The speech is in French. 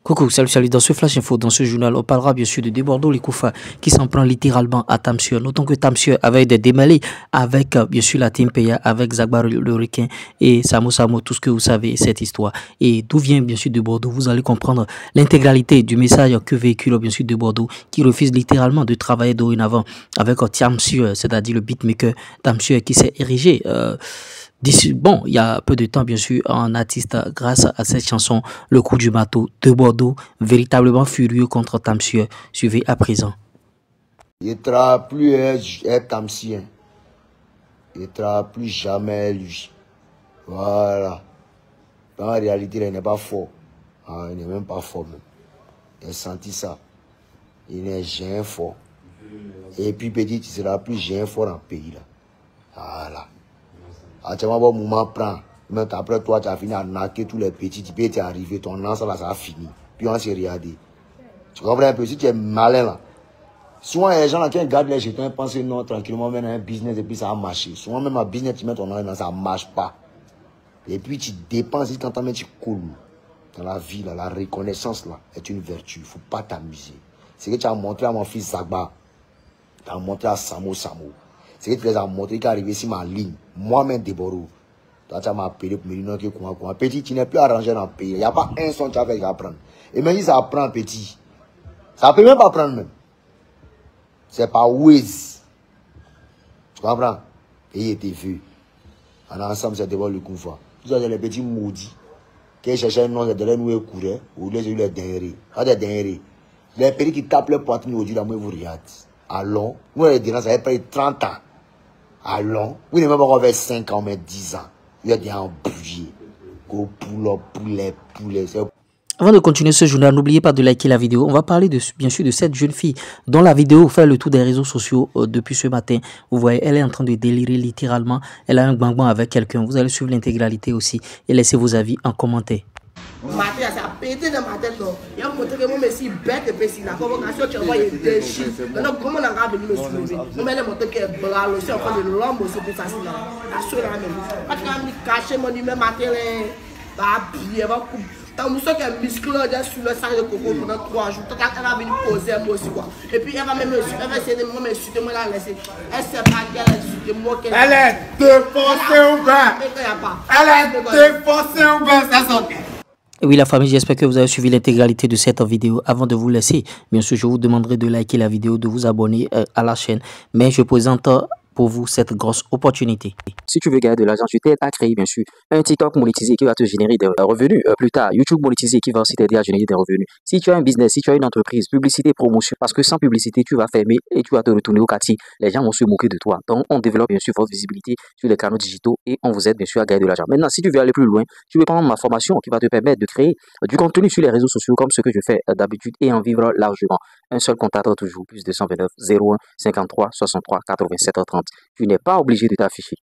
Coucou, salut, dans ce flash info, dans ce journal, on parlera bien sûr de Debordo Likoufa qui s'en prend littéralement à Tamsir. Notons que Tamsir avait des démêlés avec bien sûr la Team Peya, avec Zagbar le requin et Samo Samo, tout ce que vous savez, cette histoire. Et d'où vient bien sûr Debordo, vous allez comprendre l'intégralité du message que véhicule bien sûr Debordo qui refuse littéralement de travailler dorénavant avec Tamsir, c'est-à-dire le beatmaker Tamsir qui s'est érigé. Bon, il y a peu de temps, bien sûr, un artiste, grâce à cette chanson, Le coup du bateau de Bordeaux, véritablement furieux contre Tamsir. Suivez à présent. Il ne travaille plus être Tamsir. Il ne travaille plus jamais lui. Voilà. En réalité, il n'est pas fort. Ah, il n'est même pas fort même. Il a senti ça. Il n'est jamais fort. Et puis petit, tu seras plus jamais fort dans le pays là. Voilà. Actuellement, bon moment prend. Mais après toi, tu as fini à naquer tous les petits. Tu peux être arrivé, ton ensemble là, ça a fini. Puis on s'est regardé. Tu comprends un peu? Si tu es malin là. Souvent, les gens là qui regardent les jetons, ils pensent non, tranquillement, même un business et puis ça a marché. Souvent, même un business, tu mets ton argent, ça ne marche pas. Et puis tu dépenses, quand tu mets, tu coules. Dans la vie, là, la reconnaissance là, est une vertu. Il ne faut pas t'amuser. C'est que tu as montré à mon fils Zagba. Tu as montré à Samo Samo. C'est que tu les as montré qui est arrivé sur ma ligne. Moi-même, Debordo. Toi, tu m'as appelé pour me dire que quoi. Petit, tu n'es plus arrangé dans le pays. Il n'y a pas un son que tu as fait apprendre. Et même si ça apprend petit, ça ne peut même pas apprendre même. C'est pas Wiz. Tu comprends? Et il était vu. En ensemble, c'est Debordo Likoufa. Vous avez les petits maudits qui cherchaient un nom de nous courir ou les dingueries. Des dingueries. Les petits qui tapent les poitrines aujourd'hui, là, moi, vous regardez. Allons. Moi, les dirigeants, ça fait près de 30 ans. Allons. Vous n'avez même pas encore fait 5 ans, mais 10 ans. Vous êtes des embrouillés. Go poulet. Avant de continuer ce journal, n'oubliez pas de liker la vidéo. On va parler bien sûr de cette jeune fille dont la vidéo fait le tour des réseaux sociaux depuis ce matin. Vous voyez, elle est en train de délirer littéralement. Elle a un bang avec quelqu'un. Vous allez suivre l'intégralité aussi et laissez vos avis en commentaire. Matin, ça a pété dans ma tête. Il a montré que moi, je suis bête et puis la convocation, tu vois, il est déchiré. Maintenant, comment on a venu me soulever? Nous, on a montré que le bras aussi, on fait de l'homme aussi plus facile. La seule la même. Parce que je caché mon numéro matin, bah, bien, bah, tant que je muscle sur le sac de coco pendant 3 jours. Tant qu'elle va venir poser moi aussi, quoi. Et puis, elle va même essayer de m'insulter, moi, la laisser. Elle sait pas qu'elle a insulté moi. Elle est défoncée au bain. Elle est défoncée au bain, ça sent. Et oui la famille, j'espère que vous avez suivi l'intégralité de cette vidéo. Avant de vous laisser, bien sûr, je vous demanderai de liker la vidéo, de vous abonner à la chaîne. Mais je présente pour vous cette grosse opportunité. Si tu veux gagner de l'argent, je t'aide à créer bien sûr un TikTok monétisé qui va te générer des revenus. Plus tard, YouTube monétisé qui va aussi t'aider à générer des revenus. Si tu as un business, si tu as une entreprise, publicité, promotion, parce que sans publicité, tu vas fermer et tu vas te retourner au quartier. Les gens vont se moquer de toi. Donc, on développe bien sûr votre visibilité sur les canaux digitaux et on vous aide bien sûr à gagner de l'argent. Maintenant, si tu veux aller plus loin, tu veux prendre ma formation qui va te permettre de créer du contenu sur les réseaux sociaux comme ce que je fais d'habitude et en vivre largement. Un seul contact toujours, plus 229 01 53 63 87 30. Tu n'es pas obligé de t'afficher.